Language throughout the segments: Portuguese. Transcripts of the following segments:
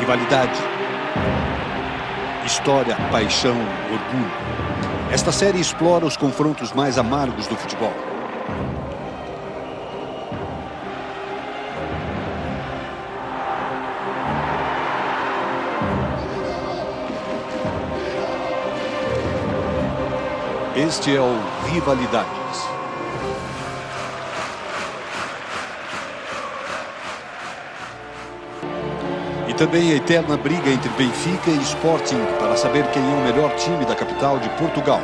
rivalidade, história, paixão, orgulho. Esta série explora os confrontos mais amargos do futebol. Este é o Rivalidades. E também a eterna briga entre Benfica e Sporting para saber quem é o melhor time da capital de Portugal.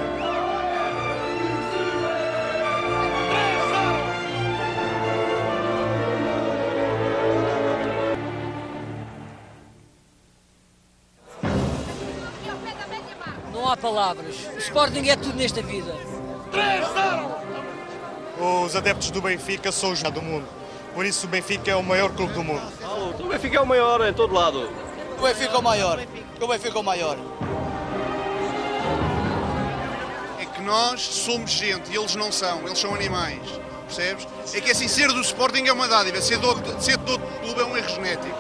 Não há palavras. O Sporting é tudo nesta vida. Os adeptos do Benfica são os do mundo. Por isso o Benfica é o maior clube do mundo. O Benfica é o maior em todo lado. O Benfica é o maior. O Benfica é o maior. É que nós somos gente e eles não são. Eles são animais. Percebes? É que assim, ser do Sporting é uma dádiva. Ser do outro clube é um erro genético.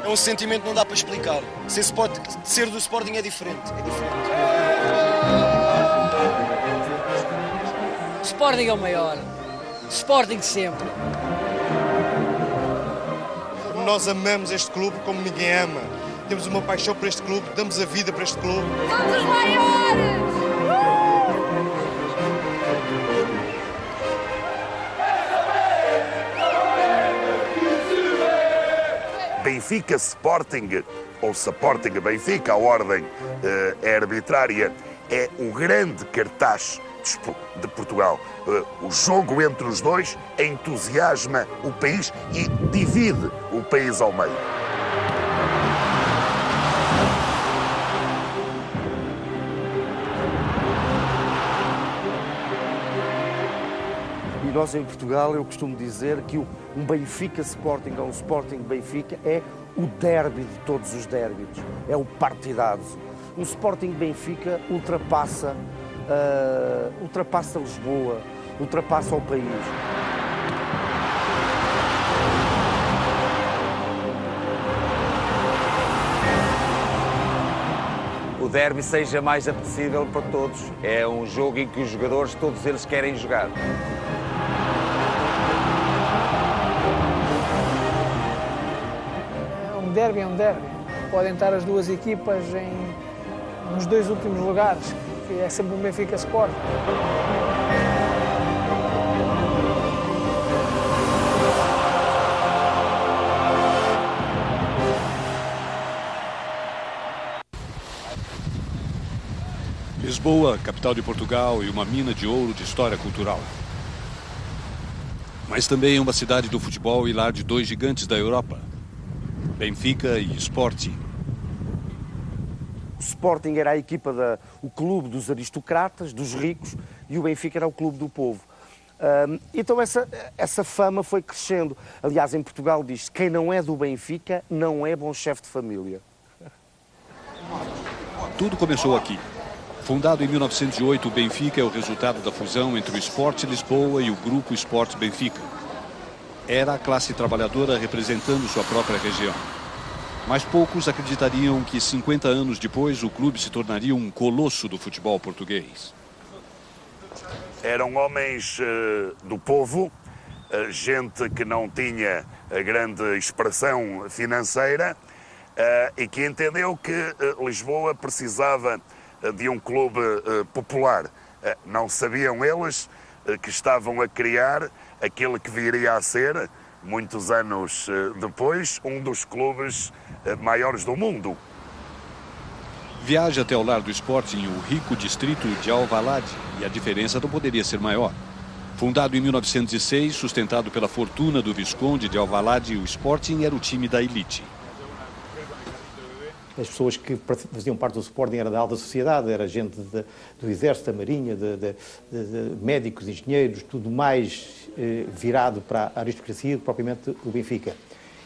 É um sentimento que não dá para explicar. Ser do Sporting é diferente. O Sporting é o maior. Sporting sempre. Nós amamos este clube como ninguém ama. Temos uma paixão por este clube, damos a vida para este clube. Somos os maiores! Benfica Sporting, ou Sporting Benfica, a ordem é arbitrária, é o grande cartaz de Portugal. O jogo entre os dois entusiasma o país e divide o país ao meio. E nós em Portugal, eu costumo dizer que um Benfica Sporting ou um Sporting Benfica é o derby de todos os dérbis, é o partidazo. Um Sporting Benfica ultrapassa Lisboa, ultrapassa o país. O derby seja mais apetecível para todos. É um jogo em que os jogadores, todos eles querem jogar. Um derby é um derby. Podem estar as duas equipas nos dois últimos lugares, que é sempre um Benfica Sport. Lisboa, capital de Portugal e uma mina de ouro de história cultural. Mas também uma cidade do futebol e lar de dois gigantes da Europa, Benfica e Sporting. O Sporting era a equipa, o clube dos aristocratas, dos ricos, e o Benfica era o clube do povo. Então essa fama foi crescendo. Aliás, em Portugal diz-se, quem não é do Benfica não é bom chefe de família. Tudo começou aqui. Fundado em 1908, o Benfica é o resultado da fusão entre o Sport Lisboa e o Grupo Sport Benfica. Era a classe trabalhadora representando sua própria região. Mas poucos acreditariam que 50 anos depois o clube se tornaria um colosso do futebol português. Eram homens do povo, gente que não tinha a grande expressão financeira e que entendeu que Lisboa precisava de um clube popular. Não sabiam eles que estavam a criar aquele que viria a ser, muitos anos depois, um dos clubes maiores do mundo. Viaja até o lar do Sporting, o rico distrito de Alvalade, e a diferença não poderia ser maior. Fundado em 1906, sustentado pela fortuna do Visconde de Alvalade, o Sporting era o time da elite. As pessoas que faziam parte do Sporting era da alta sociedade, era gente do Exército, da Marinha, de médicos, engenheiros, tudo mais virado para a aristocracia do que propriamente o Benfica.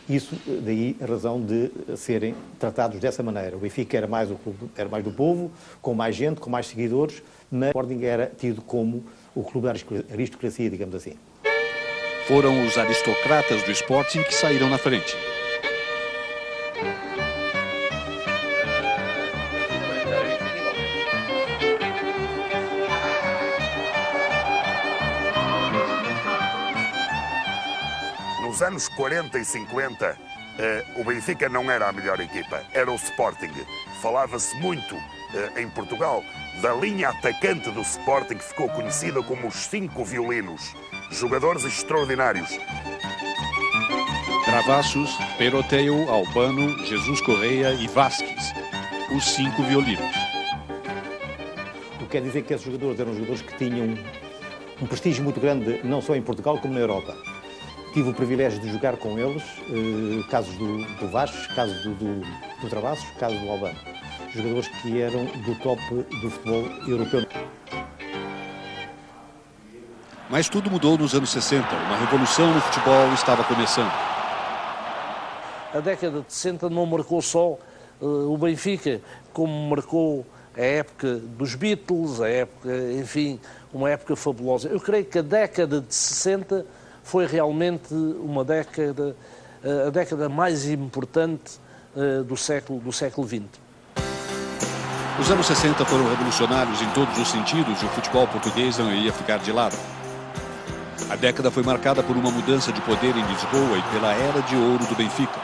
Isso, daí a razão de serem tratados dessa maneira. O Benfica era mais do povo, com mais gente, com mais seguidores, mas o Sporting era tido como o clube da aristocracia, digamos assim. Foram os aristocratas do Sporting que saíram na frente. Nos anos 40 e 50, o Benfica não era a melhor equipa, era o Sporting. Falava-se muito em Portugal da linha atacante do Sporting, que ficou conhecida como os 5 violinos. Jogadores extraordinários. Travassos, Peroteo, Albano, Jesus Correia e Vasquez. Os 5 violinos. O que quer dizer que esses jogadores eram jogadores que tinham um prestígio muito grande, não só em Portugal como na Europa. Tive o privilégio de jogar com eles, casos do Vasco, casos do Travassos, casos do Albano. Jogadores que eram do top do futebol europeu. Mas tudo mudou nos anos 60. Uma revolução no futebol estava começando. A década de 60 não marcou só o Benfica, como marcou a época dos Beatles, a época, enfim, uma época fabulosa. Eu creio que a década de 60 foi realmente a década mais importante do século XX. Os anos 60 foram revolucionários em todos os sentidos e o futebol português não ia ficar de lado. A década foi marcada por uma mudança de poder em Lisboa e pela era de ouro do Benfica.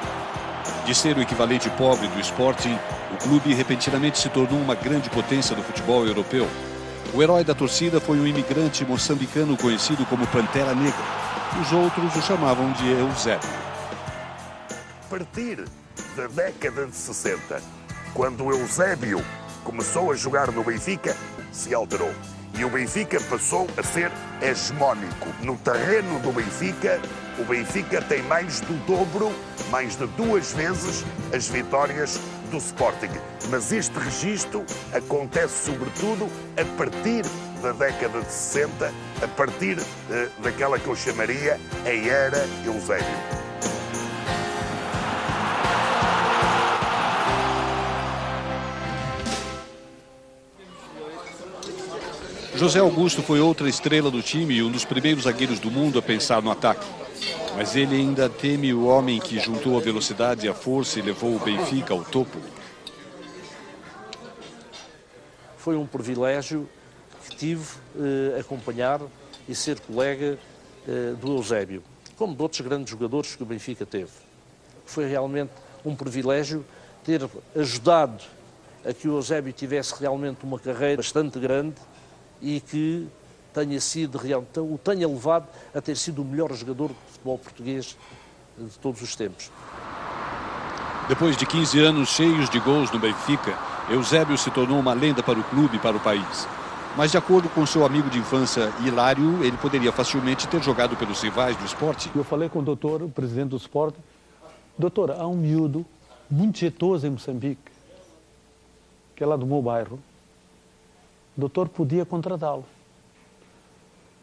De ser o equivalente pobre do Sporting, o clube repentinamente se tornou uma grande potência do futebol europeu. O herói da torcida foi um imigrante moçambicano conhecido como Pantera Negra. Os outros o chamavam de Eusébio. A partir da década de 60, quando o Eusébio começou a jogar no Benfica, se alterou. E o Benfica passou a ser hegemónico. No terreno do Benfica, o Benfica tem mais do dobro, mais de 2 vezes as vitórias do Sporting. Mas este registro acontece sobretudo a partir da década de 60, a partir daquela que eu chamaria a era Eusébio. José Augusto foi outra estrela do time e um dos primeiros zagueiros do mundo a pensar no ataque. Mas ele ainda teme o homem que juntou a velocidade e a força e levou o Benfica ao topo. Foi um privilégio que tive acompanhar e ser colega do Eusébio, como de outros grandes jogadores que o Benfica teve. Foi realmente um privilégio ter ajudado a que o Eusébio tivesse realmente uma carreira bastante grande e que o tenha levado a ter sido o melhor jogador de futebol português de todos os tempos. Depois de 15 anos cheios de gols no Benfica, Eusébio se tornou uma lenda para o clube e para o país. Mas de acordo com seu amigo de infância, Hilário, ele poderia facilmente ter jogado pelos rivais do Sporting. Eu falei com o doutor, o presidente do Sporting. Doutor, há um miúdo muito jeitoso em Moçambique, que é lá do meu bairro. O doutor podia contratá-lo.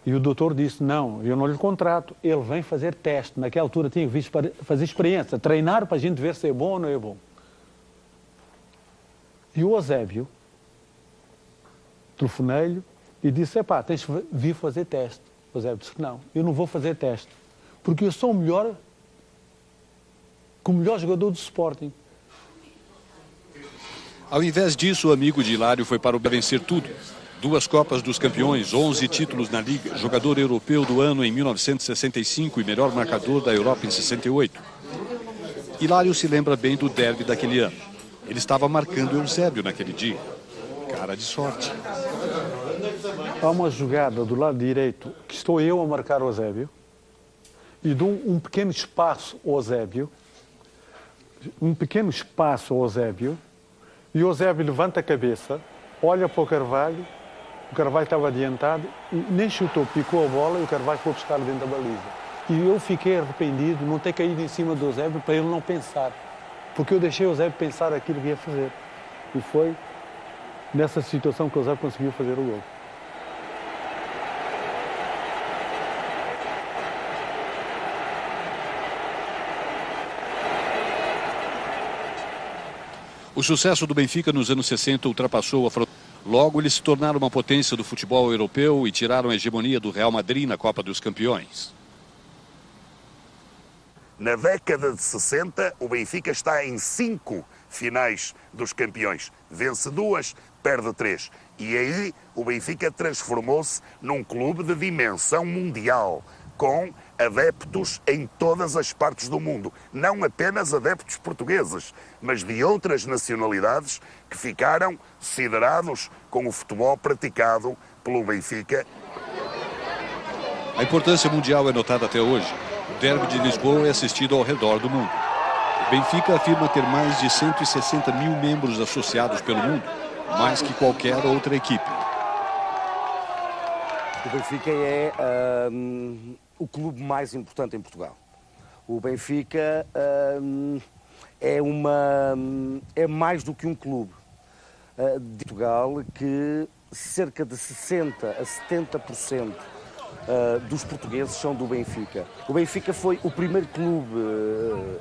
E o doutor disse, não, eu não lhe contrato, ele vem fazer teste. Naquela altura tinha visto fazer experiência, treinar para a gente ver se é bom ou não é bom. E o Eusébio, telefonei-lhe e disse, tens que vir fazer teste. O Eusébio disse, não, eu não vou fazer teste, porque eu sou o melhor jogador do Sporting. Ao invés disso, o amigo de Hilário foi para o vencer tudo. 2 Copas dos Campeões, 11 títulos na Liga, jogador europeu do ano em 1965 e melhor marcador da Europa em 68. Hilário se lembra bem do derby daquele ano. Ele estava marcando Eusébio naquele dia. Cara de sorte. Há uma jogada do lado direito que estou eu a marcar o Eusébio e dou um pequeno espaço ao Eusébio. E o Eusébio levanta a cabeça, olha para o Carvalho estava adiantado e nem chutou, picou a bola e o Carvalho foi buscar dentro da baliza. E eu fiquei arrependido de não ter caído em cima do Eusébio para ele não pensar, porque eu deixei o Eusébio pensar aquilo que ia fazer. E foi nessa situação que o Eusébio conseguiu fazer o gol. O sucesso do Benfica nos anos 60 ultrapassou a fronteira. Logo, eles se tornaram uma potência do futebol europeu e tiraram a hegemonia do Real Madrid na Copa dos Campeões. Na década de 60, o Benfica está em 5 finais dos campeões. Vence 2, perde 3. E aí o Benfica transformou-se num clube de dimensão mundial, com adeptos em todas as partes do mundo. Não apenas adeptos portugueses, mas de outras nacionalidades que ficaram siderados com o futebol praticado pelo Benfica. A importância mundial é notada até hoje. O Derby de Lisboa é assistido ao redor do mundo. O Benfica afirma ter mais de 160 mil membros associados pelo mundo, mais que qualquer outra equipe. O Benfica é o clube mais importante em Portugal. O Benfica é mais do que um clube de Portugal, que cerca de 60% a 70% dos portugueses são do Benfica. O Benfica foi o primeiro clube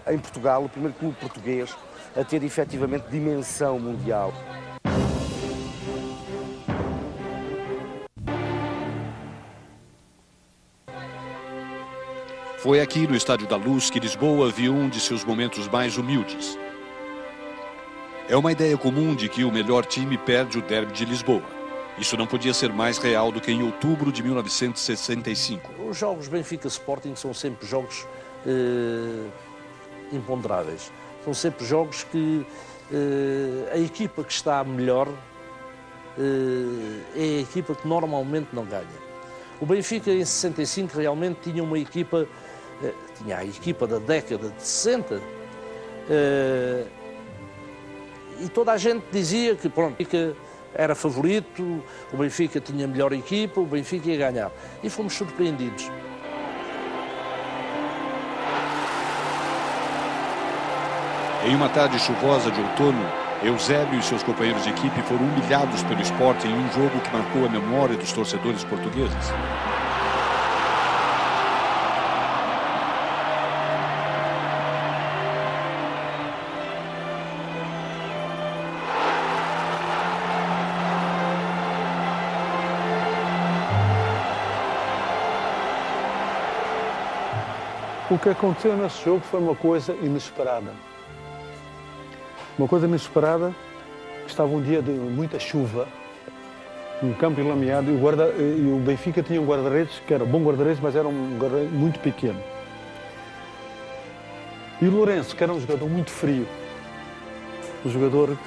em Portugal, o primeiro clube português a ter efetivamente dimensão mundial. Foi aqui no Estádio da Luz que Lisboa viu um de seus momentos mais humildes. É uma ideia comum de que o melhor time perde o Derby de Lisboa. Isso não podia ser mais real do que em outubro de 1965. Os jogos Benfica-Sporting são sempre jogos imponderáveis. São sempre jogos que a equipa que está melhor é a equipa que normalmente não ganha. O Benfica em 65 realmente tinha uma equipa, tinha a equipa da década de 60, e toda a gente dizia que pronto, o Benfica era favorito, o Benfica tinha melhor equipa, o Benfica ia ganhar. E fomos surpreendidos. Em uma tarde chuvosa de outono, Eusébio e seus companheiros de equipe foram humilhados pelo Sporting em um jogo que marcou a memória dos torcedores portugueses. O que aconteceu nesse jogo foi uma coisa inesperada. Uma coisa inesperada, estava um dia de muita chuva, um campo enlameado, e o Benfica tinha um guarda-redes, que era bom guarda-redes, mas era um guarda-redes muito pequeno. E o Lourenço, que era um jogador muito frio, um jogador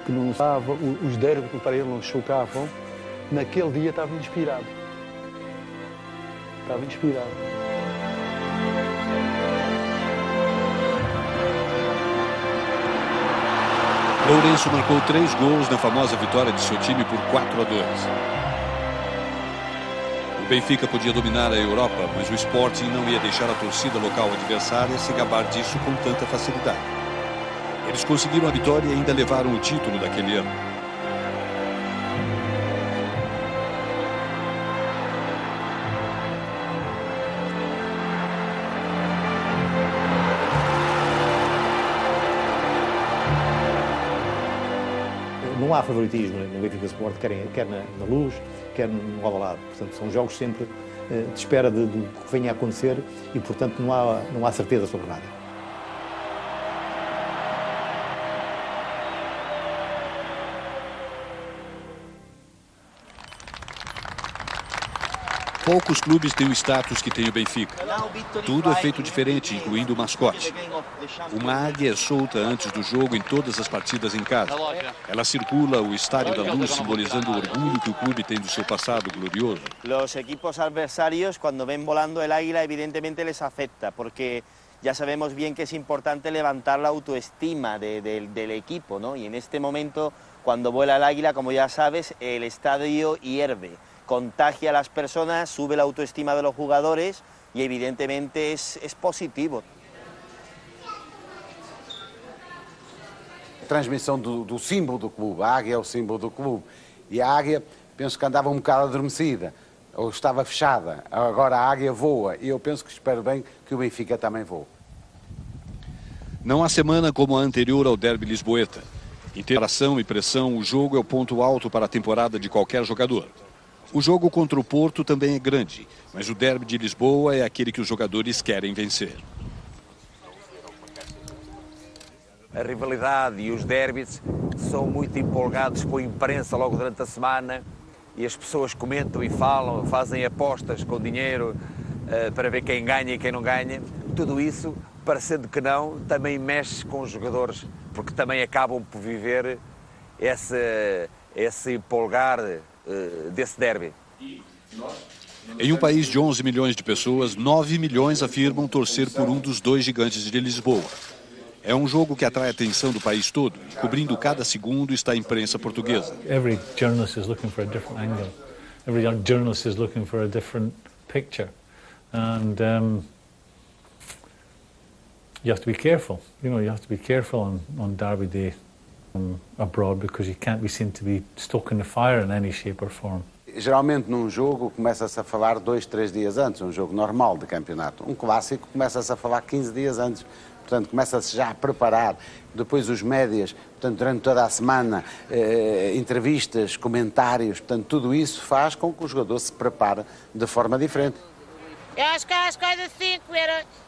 que não estava, os derbys que para ele não chocavam, naquele dia estava inspirado. Estava inspirado. Lourenço marcou 3 gols na famosa vitória de seu time por 4-2. O Benfica podia dominar a Europa, mas o Sporting não ia deixar a torcida local adversária se gabar disso com tanta facilidade. Eles conseguiram a vitória e ainda levaram o título daquele ano. Não há favoritismo no Benfica Sport, quer na Luz, quer no Alvalade. Portanto, são jogos sempre de espera do que venha a acontecer e, portanto, não há certeza sobre nada. Poucos clubes têm o status que tem o Benfica. Tudo é feito diferente, incluindo o mascote. Uma águia é solta antes do jogo em todas as partidas em casa. Ela circula o Estádio da Luz, simbolizando o orgulho que o clube tem do seu passado glorioso. Los equipos adversarios, cuando ven volando el águila, evidentemente les afecta, porque ya sabemos bien que es importante levantar la autoestima del equipo, ¿no? Y en este momento, cuando vuela el águila, como ya sabes, el estadio hierve. Contagia a las personas, sube la autoestima de los jugadores y evidentemente es positivo. A transmissão do símbolo do clube, a águia é o símbolo do clube, e a águia, penso que andava um bocado adormecida, ou estava fechada, agora a águia voa, e eu penso que espero bem que o Benfica também voe. Não há semana como a anterior ao derby lisboeta. Em interação e pressão, o jogo é o ponto alto para a temporada de qualquer jogador. O jogo contra o Porto também é grande, mas o derby de Lisboa é aquele que os jogadores querem vencer. a rivalidade e os derbys são muito empolgados com a imprensa logo durante a semana e as pessoas comentam e falam, fazem apostas com dinheiro para ver quem ganha e quem não ganha. Tudo isso, parecendo que não, também mexe com os jogadores, porque também acabam por viver esse empolgar desse derby. Em um país de 11 milhões de pessoas, 9 milhões afirmam torcer por um dos dois gigantes de Lisboa. É um jogo que atrai a atenção do país todo. Cobrindo cada segundo está a imprensa portuguesa. Every journalist is looking for a different angle. Every journalist is looking for a different picture. And you have to be careful. You have to be careful on Derby Day abroad, because you can't be seen to be stoking the fire in any shape or form. Geralmente num jogo começa-se a falar 2, 3 dias antes, um jogo normal de campeonato. Um clássico começa-se a falar 15 dias antes, portanto começa-se já a preparar. Depois os médias, portanto durante toda a semana, entrevistas, comentários, portanto tudo isso faz com que o jogador se prepare de forma diferente. Eu acho que as coisas 5 euros.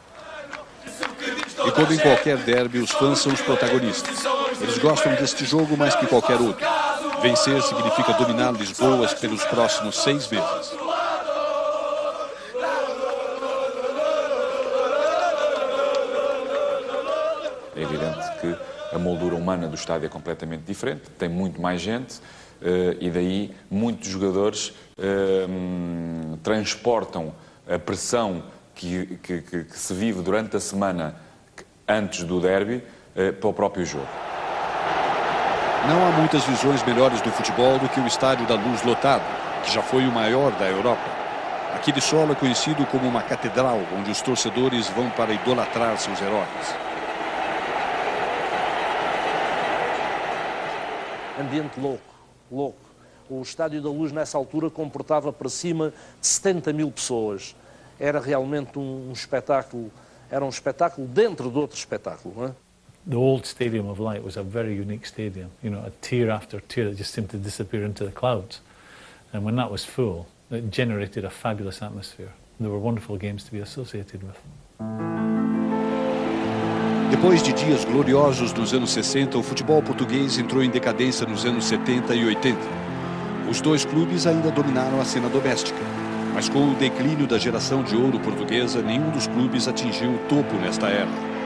E como em qualquer derby, os fãs são os protagonistas. Eles gostam deste jogo mais que qualquer outro. Vencer significa dominar Lisboa pelos próximos 6 meses. É evidente que a moldura humana do estádio é completamente diferente, tem muito mais gente e daí muitos jogadores transportam a pressão que se vive durante a semana antes do derby para o próprio jogo. Não há muitas visões melhores do futebol do que o Estádio da Luz lotado, que já foi o maior da Europa. Aquele solo é conhecido como uma catedral, onde os torcedores vão para idolatrar seus heróis. Ambiente louco. O Estádio da Luz nessa altura comportava para cima de 70 mil pessoas. Era realmente um espetáculo, era um espetáculo dentro de outro espetáculo, não é? The old Stadium of Light was a very unique stadium, a tier after tier that just seemed to disappear into the clouds. And when that was full, it generated a fabulous atmosphere. There were wonderful games to be associated with. Depois de dias gloriosos dos anos 60, o futebol português entrou em decadência nos anos 70 e 80. Os dois clubes ainda dominaram a cena doméstica, mas com o declínio da geração de ouro portuguesa, nenhum dos clubes atingiu o topo nesta era.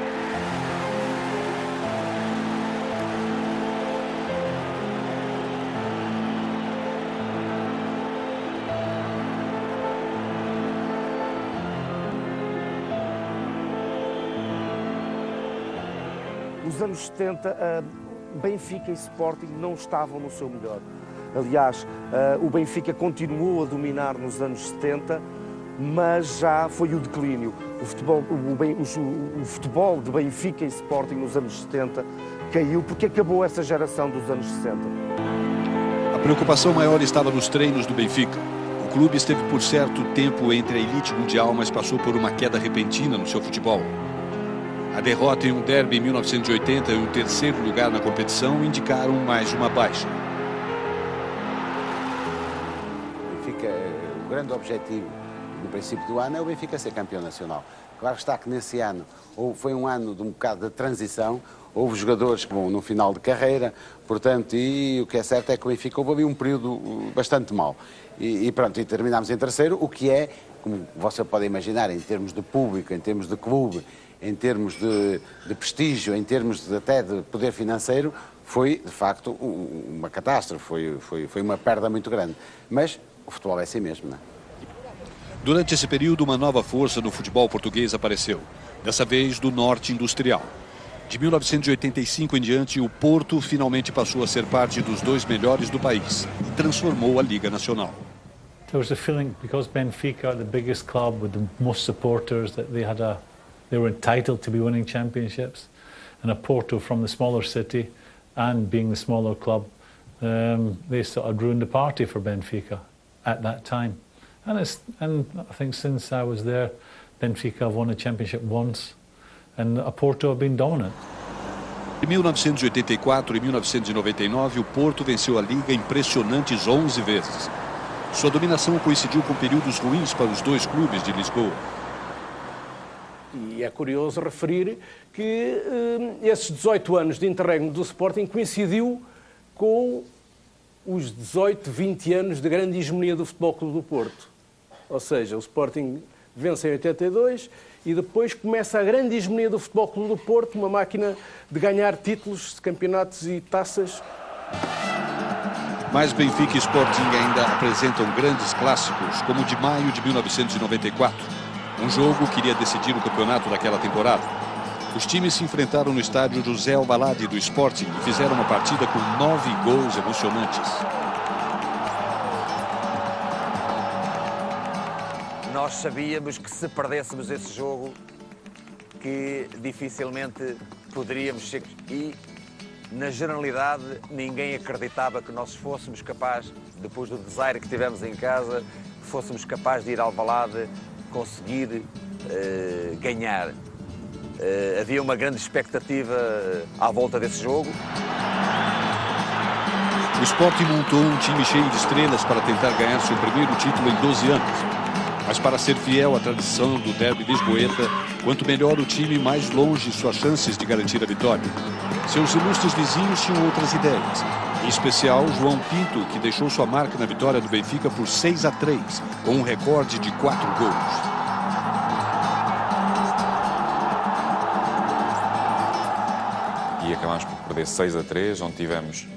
Nos anos 70, Benfica e Sporting não estavam no seu melhor. Aliás, o Benfica continuou a dominar nos anos 70, mas já foi o declínio. O futebol de Benfica e Sporting nos anos 70 caiu porque acabou essa geração dos anos 60. A preocupação maior estava nos treinos do Benfica. O clube esteve por certo tempo entre a elite mundial, mas passou por uma queda repentina no seu futebol. A derrota em um derby em 1980 e o terceiro lugar na competição indicaram mais uma baixa. O grande objetivo no princípio do ano é o Benfica ser campeão nacional. Claro está que nesse ano foi um ano de um bocado de transição, houve jogadores que vão no final de carreira, portanto, e o que é certo é que o Benfica houve ali um período bastante mau. E pronto, e terminámos em terceiro, o que é, como você pode imaginar, em termos de público, em termos de clube, em termos de prestígio, em termos até de poder financeiro, foi de facto uma catástrofe, foi uma perda muito grande. Mas o futebol é assim mesmo, não é? Durante esse período, uma nova força no futebol português apareceu, dessa vez do norte industrial. De 1985 em diante, o Porto finalmente passou a ser parte dos 2 melhores do país e transformou a Liga Nacional. There was a feeling, because Benfica are the biggest club with the most supporters, that they were entitled to be winning championships, and a Porto from the smaller city and being the smaller club, they sort of ruined the party for Benfica at that time. And I think since I was there, Benfica have won a championship once, and a Porto have been dominant. Em 1984 e 1999, o Porto venceu a Liga impressionantes 11 vezes. Sua dominação coincidiu com períodos ruins para os dois clubes de Lisboa. E é curioso referir que esses 18 anos de interregno do Sporting coincidiu com os 18, 20 anos de grande hegemonia do Futebol Clube do Porto. Ou seja, o Sporting vence em 82 e depois começa a grande hegemonia do Futebol Clube do Porto, uma máquina de ganhar títulos de campeonatos e taças. Mas Benfica e Sporting ainda apresentam grandes clássicos, como o de maio de 1994. Um jogo que iria decidir o campeonato daquela temporada. Os times se enfrentaram no estádio José Albalade do Sporting e fizeram uma partida com 9 gols emocionantes. Nós sabíamos que se perdêssemos esse jogo, que dificilmente poderíamos ser... E, na generalidade, ninguém acreditava que nós fôssemos capazes, depois do desaire que tivemos em casa, fôssemos capazes de ir ao Alvalade, conseguir ganhar. Havia uma grande expectativa à volta desse jogo. O Sporting montou um time cheio de estrelas para tentar ganhar seu primeiro título em 12 anos. Mas para ser fiel à tradição do derby lisboeta, quanto melhor o time, mais longe suas chances de garantir a vitória. Seus ilustres vizinhos tinham outras ideias. Em especial, João Pinto, que deixou sua marca na vitória do Benfica por 6-3, com um recorde de 4 gols. E acabámos por perder 6-3, onde tivemos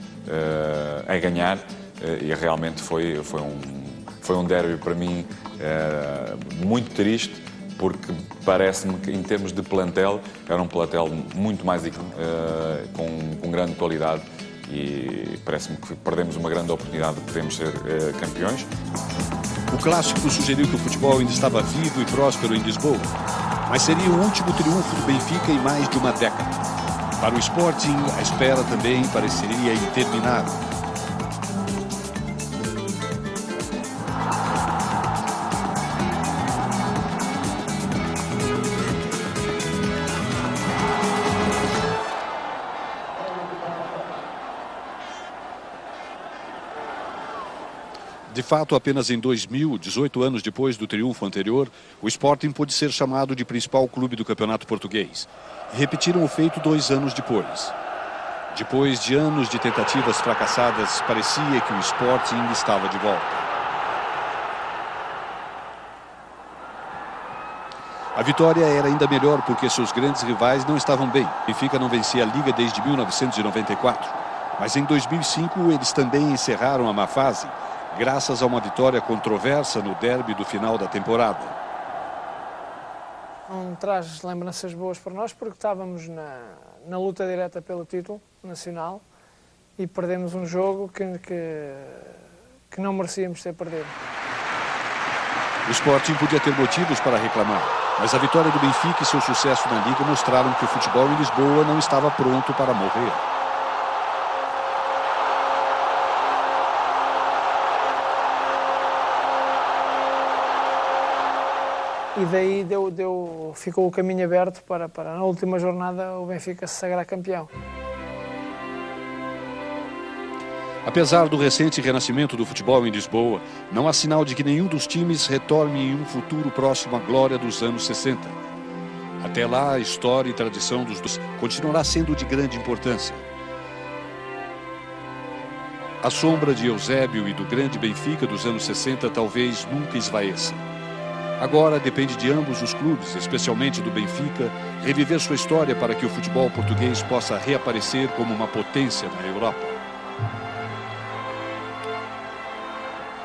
a ganhar, e realmente foi um derby para mim muito triste, porque parece-me que, em termos de plantel, era um plantel muito mais com grande qualidade, e parece-me que perdemos uma grande oportunidade de podermos ser campeões. O clássico sugeriu que o futebol ainda estava vivo e próspero em Lisboa, mas seria o último triunfo do Benfica em mais de uma década. Para o Sporting, a espera também pareceria interminável. De fato, apenas em 2000, 18 anos depois do triunfo anterior, o Sporting pôde ser chamado de principal clube do campeonato português. E repetiram o feito 2 anos depois. Depois de anos de tentativas fracassadas, parecia que o Sporting estava de volta. A vitória era ainda melhor porque seus grandes rivais não estavam bem. O Benfica não vencia a Liga desde 1994. Mas em 2005 eles também encerraram a má fase, graças a uma vitória controversa no derby do final da temporada. Não traz lembranças boas para nós porque estávamos na luta direta pelo título nacional e perdemos um jogo que não merecíamos ter perdido. O Sporting podia ter motivos para reclamar, mas a vitória do Benfica e seu sucesso na Liga mostraram que o futebol em Lisboa não estava pronto para morrer. E daí ficou o caminho aberto para na última jornada o Benfica se sagrar campeão. Apesar do recente renascimento do futebol em Lisboa, não há sinal de que nenhum dos times retorne em um futuro próximo à glória dos anos 60. Até lá, a história e tradição dos dois continuará sendo de grande importância. A sombra de Eusébio e do grande Benfica dos anos 60 talvez nunca esvaeça. Agora depende de ambos os clubes, especialmente do Benfica, reviver sua história para que o futebol português possa reaparecer como uma potência na Europa.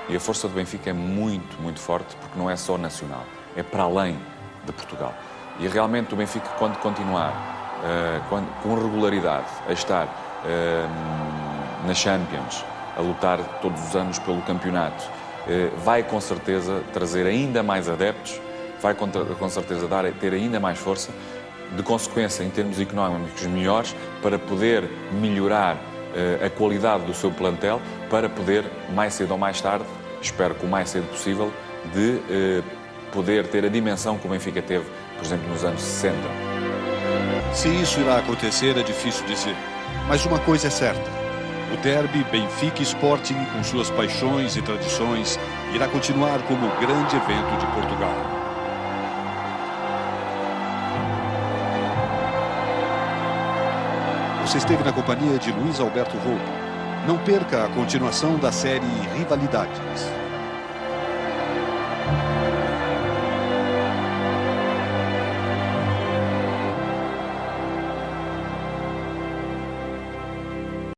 E a força do Benfica é muito, muito forte, porque não é só nacional, é para além de Portugal. E realmente o Benfica, quando continuar com regularidade a estar na Champions, a lutar todos os anos pelo campeonato, vai com certeza trazer ainda mais adeptos, vai com certeza ter ainda mais força, de consequência, em termos económicos melhores, para poder melhorar a qualidade do seu plantel, para poder, mais cedo ou mais tarde, espero que o mais cedo possível, de poder ter a dimensão que o Benfica teve, por exemplo, nos anos 60. Se isso irá acontecer é difícil dizer, mas uma coisa é certa. O derby Benfica e Sporting, com suas paixões e tradições, irá continuar como o grande evento de Portugal. você esteve na companhia de Luiz Alberto Volpi. Não perca a continuação da série Rivalidades.